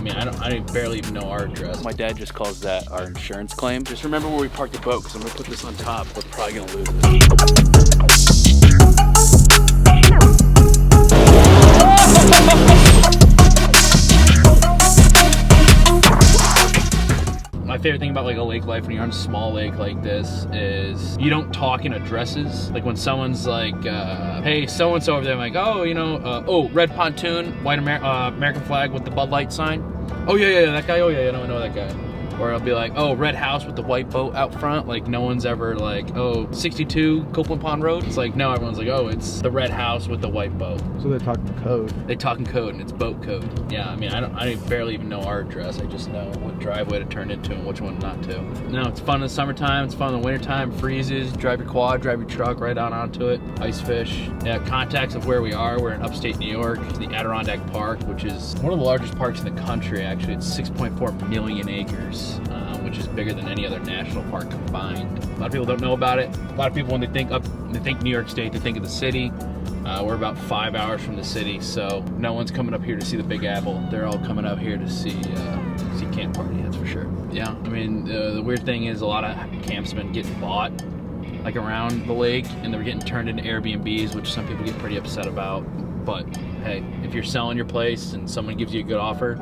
I mean, I barely even know our address. My dad just calls that our insurance claim. Just remember where we parked the boat, because I'm gonna put this on top. We're probably gonna lose My favorite thing about like a lake life when you're on a small lake like this is you don't talk in addresses. Like when someone's like, hey, so-and-so over there, I'm like, oh, you know, oh, red pontoon, white American flag with the Bud Light sign. Oh yeah, that guy, oh yeah, I know that guy. Or I'll be like, oh, red house with the white boat out front. Like no one's ever like, oh, 62 Copeland Pond Road. It's like, no, everyone's like, oh, it's the red house with the white boat. So they're talking code. They talk in code and it's boat code. Yeah, I mean, I barely even know our address. I just know what driveway to turn into and which one not to. No, it's fun in the summertime. It's fun in the wintertime. Freezes, drive your quad, drive your truck right out onto it. Ice fish. Yeah, context of where we are. We're in upstate New York, the Adirondack Park, which is one of the largest parks in the country, actually. It's 6.4 million acres. Which is bigger than any other national park combined. A lot of people don't know about it. A lot of people, when they think New York State, they think of the city. We're about 5 hours from the city, so no one's coming up here to see the Big Apple. They're all coming up here to see Camp Party, that's for sure. Yeah, I mean, the weird thing is a lot of camps have been getting bought, like around the lake, and they're getting turned into Airbnbs, which some people get pretty upset about. But hey, if you're selling your place and someone gives you a good offer,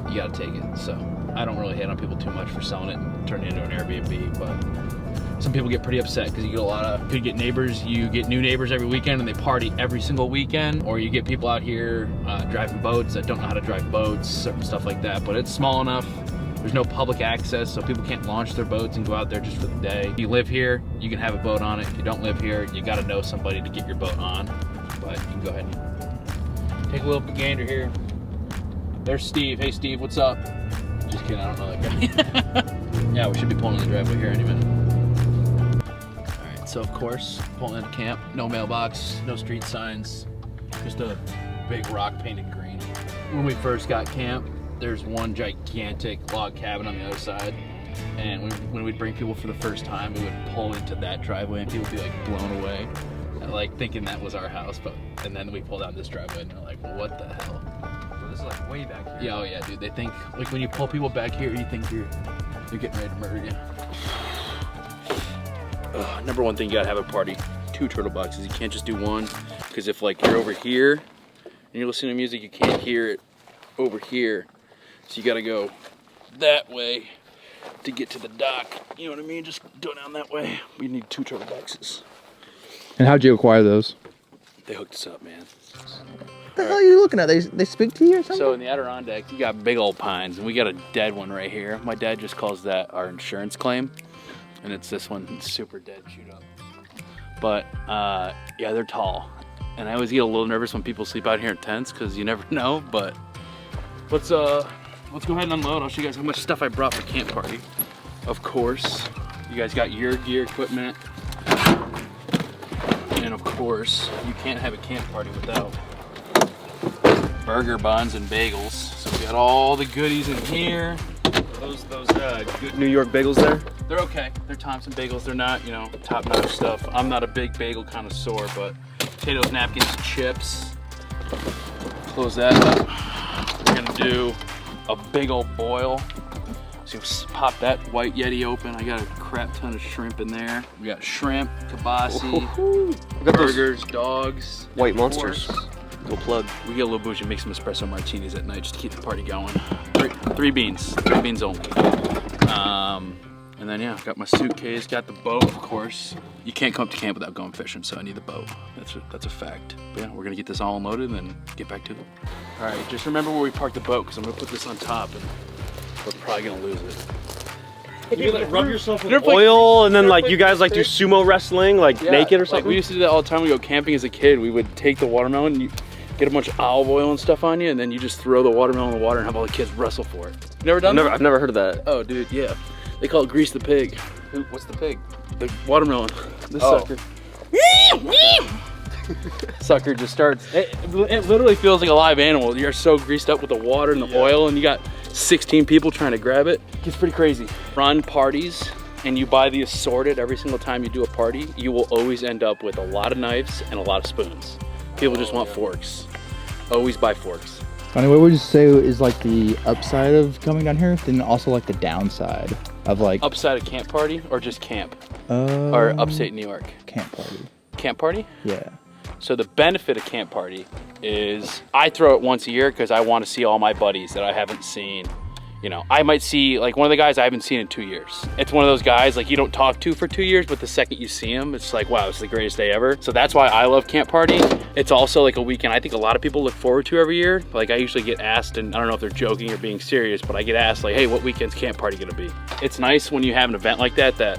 you gotta take it, so. I don't really hate on people too much for selling it and turning it into an Airbnb, but some people get pretty upset because you get a lot of, you get neighbors, you get new neighbors every weekend and they party every single weekend, or you get people out here driving boats that don't know how to drive boats, certain stuff like that, but it's small enough. There's no public access, so people can't launch their boats and go out there just for the day. If you live here, you can have a boat on it. If you don't live here, you gotta know somebody to get your boat on, but you can go ahead and take a little gander here. There's Steve. Hey Steve, what's up? Just kidding, I don't know that guy. Yeah, we should be pulling in the driveway here any minute. Alright, so of course, pulling into camp, no mailbox, no street signs, just a big rock painted green. When we first got camp, there's one gigantic log cabin on the other side, and when we'd bring people for the first time, we would pull into that driveway and people would be like blown away, like thinking that was our house, and then we pulled down this driveway and they're like, what the hell? This is like way back here. Yeah, oh yeah, dude. They think, like when you pull people back here, you think you're getting ready to murder you. Number one thing you gotta have at a party, 2 turtle boxes. You can't just do one, because if like you're over here and you're listening to music, you can't hear it over here. So you gotta go that way to get to the dock. You know what I mean? Just go down that way. We need 2 turtle boxes. And how'd you acquire those? They hooked us up, man. What the hell are you looking at? They speak to you or something? So in the Adirondack, you got big old pines, and we got a dead one right here. My dad just calls that our insurance claim, and it's this one. It's super dead, chewed up. But yeah, they're tall, and I always get a little nervous when people sleep out here in tents because you never know. But let's go ahead and unload. I'll show you guys how much stuff I brought for camp party. Of course, you guys got your gear, equipment, and of course, you can't have a camp party without burger buns and bagels. So we got all the goodies in here. Those good New York bagels there? They're okay. They're Thompson bagels. They're not, you know, top-notch stuff. I'm not a big bagel connoisseur, but potatoes, napkins, chips. Close that up. We're gonna do a big old boil. So pop that white Yeti open. I got a crap ton of shrimp in there. We got shrimp, kibasi, burgers, dogs, White Monsters. Go plug. We get a little bougie, make some espresso martinis at night just to keep the party going. Three beans only. And then yeah, got my suitcase, got the boat, of course. You can't come up to camp without going fishing, so I need the boat. That's a fact. But yeah, we're gonna get this all unloaded and then get back to it. All right, just remember where we parked the boat, because I'm gonna put this on top and we're probably gonna lose it. You like rub yourself with oil, and then like you guys like do sumo wrestling, like naked or something? Like we used to do that all the time. We go camping as a kid. We would take the watermelon, you get a bunch of olive oil and stuff on you, and then you just throw the watermelon in the water and have all the kids wrestle for it. You never done that? I've never heard of that. Oh, dude, yeah. They call it grease the pig. What's the pig? The watermelon. This sucker. Sucker just starts. It literally feels like a live animal. You're so greased up with the water and the oil, and you got 16 people trying to grab it. It's pretty crazy. Run parties, and you buy the assorted every single time you do a party, you will always end up with a lot of knives and a lot of spoons. People just want forks. Always buy forks. Donny, what would you say is like the upside of coming down here, then also like the downside of like Upside of camp party or just camp? Or upstate New York? camp party? Camp party? Yeah. So the benefit of camp party is I throw it once a year because I want to see all my buddies that I haven't seen. You know, I might see like one of the guys I haven't seen in 2 years. It's one of those guys like you don't talk to for 2 years, but the second you see him, it's like, wow, it's the greatest day ever. So that's why I love camp party. It's also like a weekend I think a lot of people look forward to every year. Like I usually get asked, and I don't know if they're joking or being serious, but I get asked like, hey, what weekend's camp party gonna be? It's nice when you have an event like that that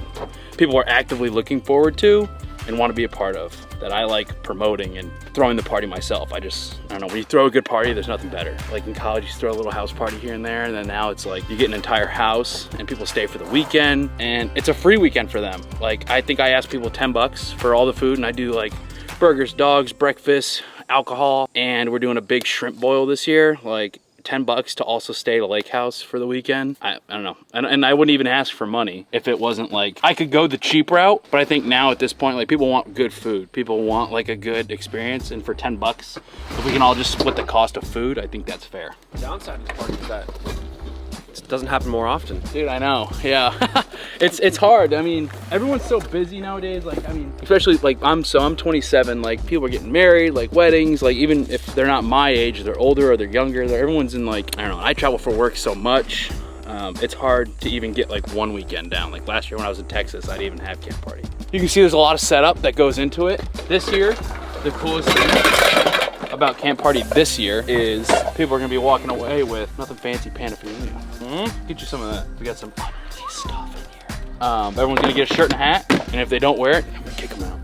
people are actively looking forward to and want to be a part of, that I like promoting and throwing the party myself. I don't know, when you throw a good party, there's nothing better. Like in college, you throw a little house party here and there, and then now it's like you get an entire house and people stay for the weekend, and it's a free weekend for them. Like I think I ask people $10 for all the food, and I do like burgers, dogs, breakfast, alcohol, and we're doing a big shrimp boil this year. Like $10 to also stay at a lake house for the weekend. I don't know. And I wouldn't even ask for money if it wasn't like, I could go the cheap route, but I think now at this point, like people want good food. People want like a good experience, and for $10, if we can all just split the cost of food, I think that's fair. The downside of this party is that it doesn't happen more often. Dude, I know, yeah. It's hard. I mean, everyone's so busy nowadays. Like, I mean, especially like I'm 27, like people are getting married, like weddings, like even if they're not my age, they're older or they're younger, everyone's in like, I don't know, I travel for work so much. It's hard to even get like one weekend down. Like last year when I was in Texas, I didn't even have camp party. You can see there's a lot of setup that goes into it. This year, the coolest thing about camp party this year is people are gonna be walking away with nothing fancy paraphernalia. Get you some of that. We got some unreleased stuff in here. Everyone's gonna get a shirt and a hat, and if they don't wear it, I'm gonna kick them out.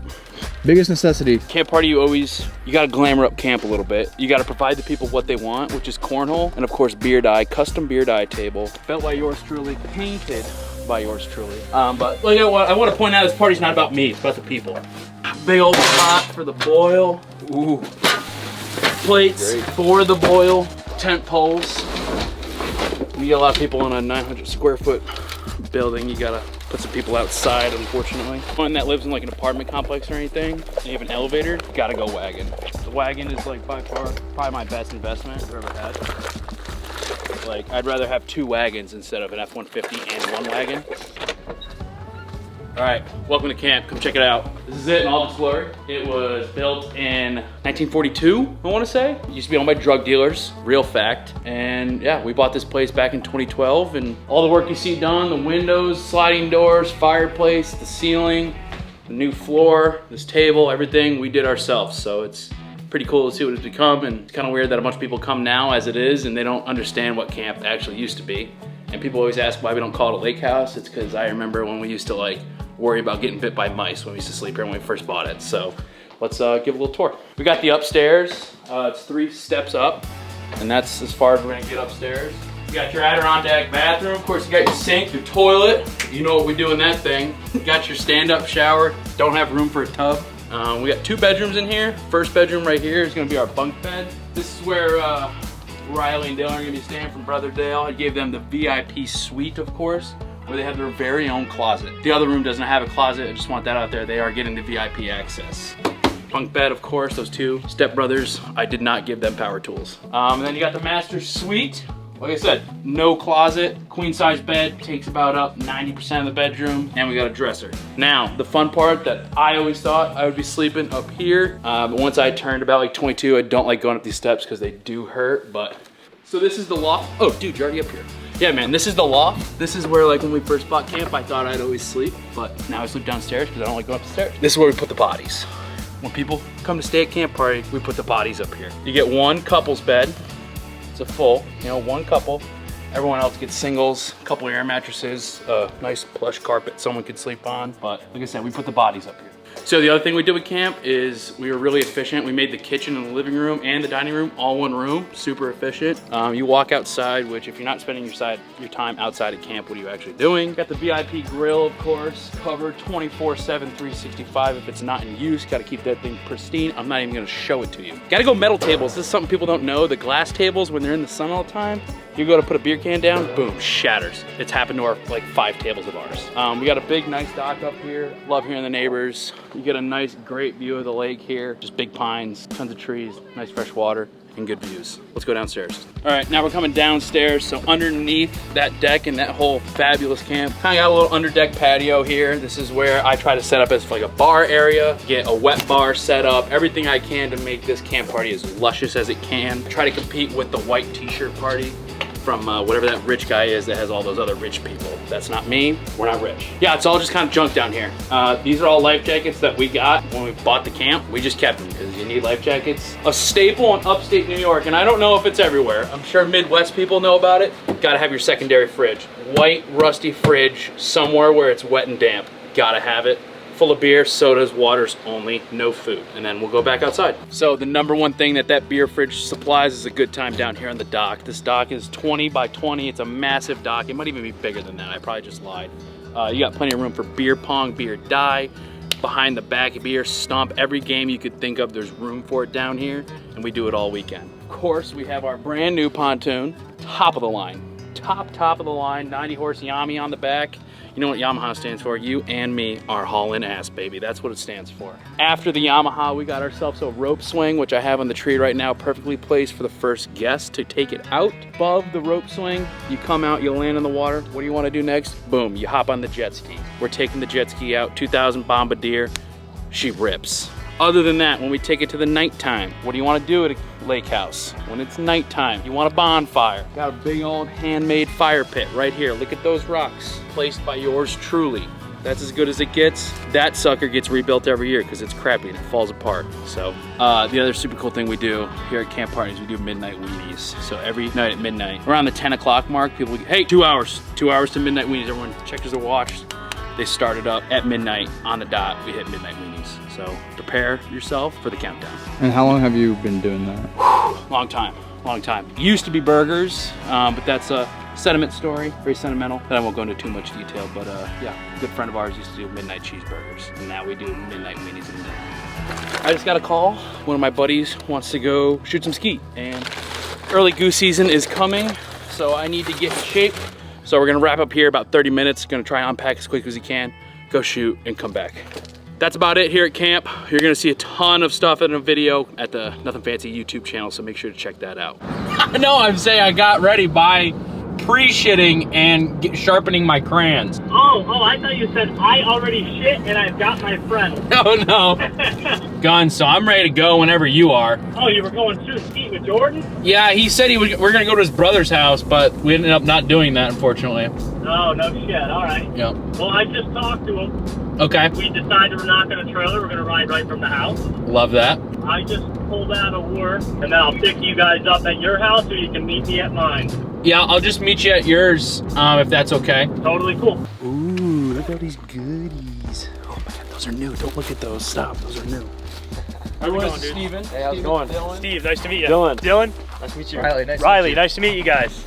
Biggest necessity. Camp party, you gotta glamour up camp a little bit. You gotta provide the people what they want, which is cornhole, and of course beer dye, custom beer dye table, built by yours truly, painted by yours truly. But look at what I want to point out, this party's not about me, it's about the people. Big old pot for the boil. Ooh. Plates for the boil, tent poles. You get a lot of people in a 900 square foot building. You gotta put some people outside, unfortunately. One that lives in like an apartment complex or anything, and you have an elevator, you gotta go wagon. The wagon is like by far probably my best investment I've ever had. Like I'd rather have 2 wagons instead of an F-150 and 1 wagon. All right, welcome to camp. Come check it out. This is it in all its glory. It was built in 1942, I want to say. It used to be owned by drug dealers, real fact. And yeah, we bought this place back in 2012, and all the work you see done, the windows, sliding doors, fireplace, the ceiling, the new floor, this table, everything we did ourselves. So it's pretty cool to see what it's become, and it's kind of weird that a bunch of people come now as it is and they don't understand what camp actually used to be. And people always ask why we don't call it a lake house. It's because I remember when we used to like worry about getting bit by mice when we used to sleep here when we first bought it. So let's give a little tour. We got the upstairs. It's 3 steps up, and that's as far as we're gonna get upstairs. You got your Adirondack bathroom. Of course, you got your sink, your toilet. You know what we do in that thing. You got your stand-up shower. Don't have room for a tub. We got 2 bedrooms in here. First bedroom right here is gonna be our bunk bed. This is where Riley and Dale are gonna be staying from Brother Dale. I gave them the VIP suite, of course, where they have their very own closet. The other room doesn't have a closet. I just want that out there. They are getting the VIP access. Bunk bed, of course, those 2 stepbrothers. I did not give them power tools. And then you got the master suite. Like I said, no closet, queen size bed, takes about up 90% of the bedroom, and we got a dresser. Now, the fun part that I always thought I would be sleeping up here, but once I turned about like 22, I don't like going up these steps because they do hurt, but. So this is the loft. Oh, dude, you're already up here. Yeah, man, this is the loft. This is where, like, when we first bought camp, I thought I'd always sleep, but now I sleep downstairs because I don't like going up the stairs. This is where we put the bodies. When people come to stay at camp party, we put the bodies up here. You get 1 couple's bed. It's a full, 1 couple. Everyone else gets singles, a couple air mattresses, a nice plush carpet someone could sleep on. But like I said, we put the bodies up here. So the other thing we did with camp is we were really efficient. We made the kitchen and the living room and the dining room all one room, super efficient. You walk outside, which if you're not spending your time outside at camp, what are you actually doing? Got the VIP grill, of course, covered 24/7, 365. If it's not in use, gotta keep that thing pristine. I'm not even gonna show it to you. Gotta go metal tables. This is something people don't know. The glass tables, when they're in the sun all the time, you go to put a beer can down, boom, shatters. It's happened to our like 5 tables of ours. We got a big, nice dock up here. Love hearing the neighbors. You get a nice, great view of the lake here. Just big pines, tons of trees, nice fresh water. and good views. Let's go downstairs. All right, now we're coming downstairs. So underneath that deck and that whole fabulous camp, kind of got a little underdeck patio here. This is where I try to set up as like a bar area, get a wet bar set up, everything I can to make this camp party as luscious as it can. Try to compete with the white t-shirt party from whatever that rich guy is that has all those other rich people. That's not me, we're not rich. Yeah, it's all just kind of junk down here. These are all life jackets that we got when we bought the camp. We just kept them because you need life jackets. A staple in upstate New York, and I don't know if it's everywhere. I'm sure Midwest people know about it. Gotta have your secondary fridge. White, rusty fridge, somewhere where it's wet and damp. Gotta have it. Full of beer, sodas, waters only, no food. And then we'll go back outside. So the number one thing that beer fridge supplies is a good time down here on the dock. This dock is 20 by 20. It's a massive dock. It might even be bigger than that. I probably just lied. You got plenty of room for beer pong, beer die, behind the back beer stomp. Every game you could think of, there's room for it down here. And we do it all weekend. Of course, we have our brand new pontoon, top of the line. Top of the line, 90 horse Yami on the back. You know what Yamaha stands for? You and me are hauling ass, baby. That's what it stands for. After the Yamaha, we got ourselves a rope swing, which I have on the tree right now, perfectly placed for the first guest to take it out. Above the rope swing, you come out, you land in the water. What do you want to do next? Boom, you hop on the jet ski. We're taking the jet ski out, 2000 Bombardier. She rips. Other than that, when we take it to the nighttime, what do you want to do at a lake house? When it's nighttime, you want a bonfire. Got a big old handmade fire pit right here. Look at those rocks, placed by yours truly. That's as good as it gets. That sucker gets rebuilt every year because it's crappy and it falls apart. So the other super cool thing we do here at camp parties, we do midnight weenies. So every night at midnight, around the 10 o'clock mark, people get, hey, 2 hours to midnight weenies. Everyone checkers their watch. They started up at midnight on the dot. We hit midnight weenies. So prepare yourself for the countdown. And how long have you been doing that? Long time. Used to be burgers, but that's a sentiment story, very sentimental, that I won't go into too much detail, but yeah, a good friend of ours used to do midnight cheeseburgers, and now we do midnight weenies in the day. I just got a call. One of my buddies wants to go shoot some skeet, and early goose season is coming, so I need to get in shape. So we're gonna wrap up here about 30 minutes, gonna try and unpack as quick as we can, go shoot, and come back. That's about it here at camp. You're gonna see a ton of stuff in a video at the Nothing Fancy YouTube channel, so make sure to check that out. No, I'm saying I got ready by pre-shitting and sharpening my crayons. Oh, I thought you said I already shit and I've got my friend. No. Gun, so I'm ready to go whenever you are. Oh, you were going through skeet with Jordan? Yeah, he said we're gonna go to his brother's house, but we ended up not doing that, unfortunately. Oh, no shit, all right. Yep. Well, I just talked to him. Okay. We decided we're not gonna trailer, we're gonna ride right from the house. Love that. I just pulled out of work, and then I'll pick you guys up at your house, or you can meet me at mine. Yeah, I'll just meet you at yours, if that's okay. Totally cool. Ooh, look at all these goodies. Oh my God, those are new. Don't look at those. Stop, those are new. Everyone, dude. Steven. Hey, how's it going? Dylan. Steve, nice to meet you. Dylan. Nice to meet you. Riley, nice to meet you guys.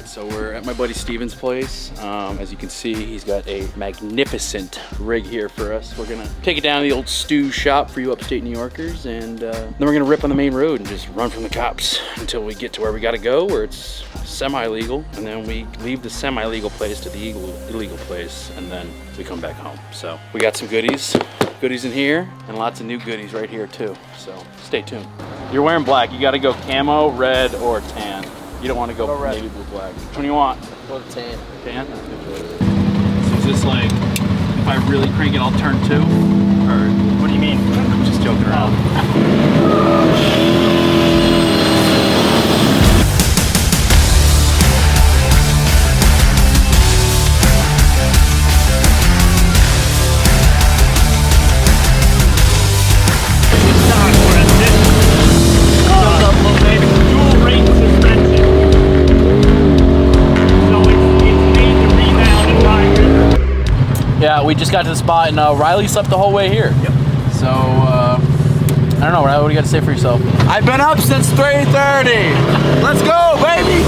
So we're at my buddy Steven's place. As you can see, he's got a magnificent rig here for us. We're gonna take it down to the old stew shop for you upstate New Yorkers, and then we're gonna rip on the main road and just run from the cops until we get to where we gotta go, where it's semi-legal, and then we leave the semi-legal place to the illegal place, and then we come back home. So we got some goodies in here, and lots of new goodies right here too. So stay tuned. You're wearing black. You gotta go camo, red, or tan. You don't want to go navy blue black. Which one do you want? Well, tan. Tan? So is this like, if I really crank it, I'll turn 2? Or What do you mean? I'm just joking around. Yeah, we just got to the spot, and Riley slept the whole way here. Yep. So, I don't know, Riley, what do you got to say for yourself? I've been up since 3:30. Let's go, baby.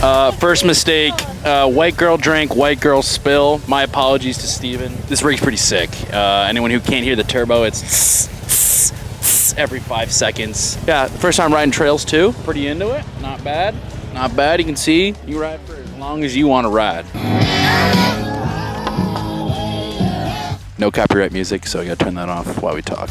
First mistake, white girl drink, white girl spill. My apologies to Steven. This rig's pretty sick. Anyone who can't hear the turbo, it's every 5 seconds. Yeah, first time riding trails too. Pretty into it, not bad. Not bad, you can see. You ride for as long as you want to ride. No copyright music, so I gotta turn that off while we talk.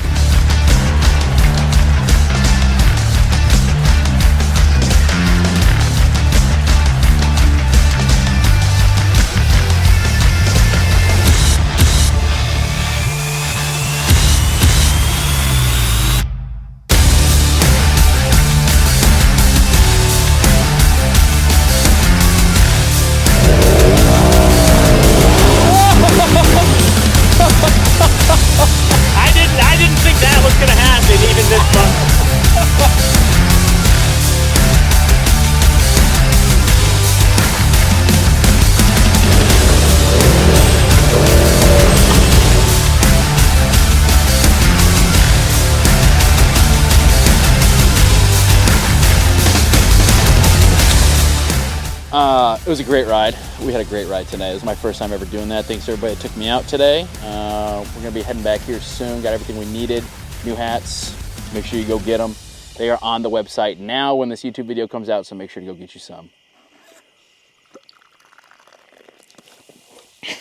I didn't think that was gonna happen even this month. It was a great ride. We had a great ride today. It was my first time ever doing that. Thanks to everybody that took me out today. We're gonna be heading back here soon. Got everything we needed. New hats. Make sure you go get them. They are on the website now when this YouTube video comes out, so make sure to go get you some.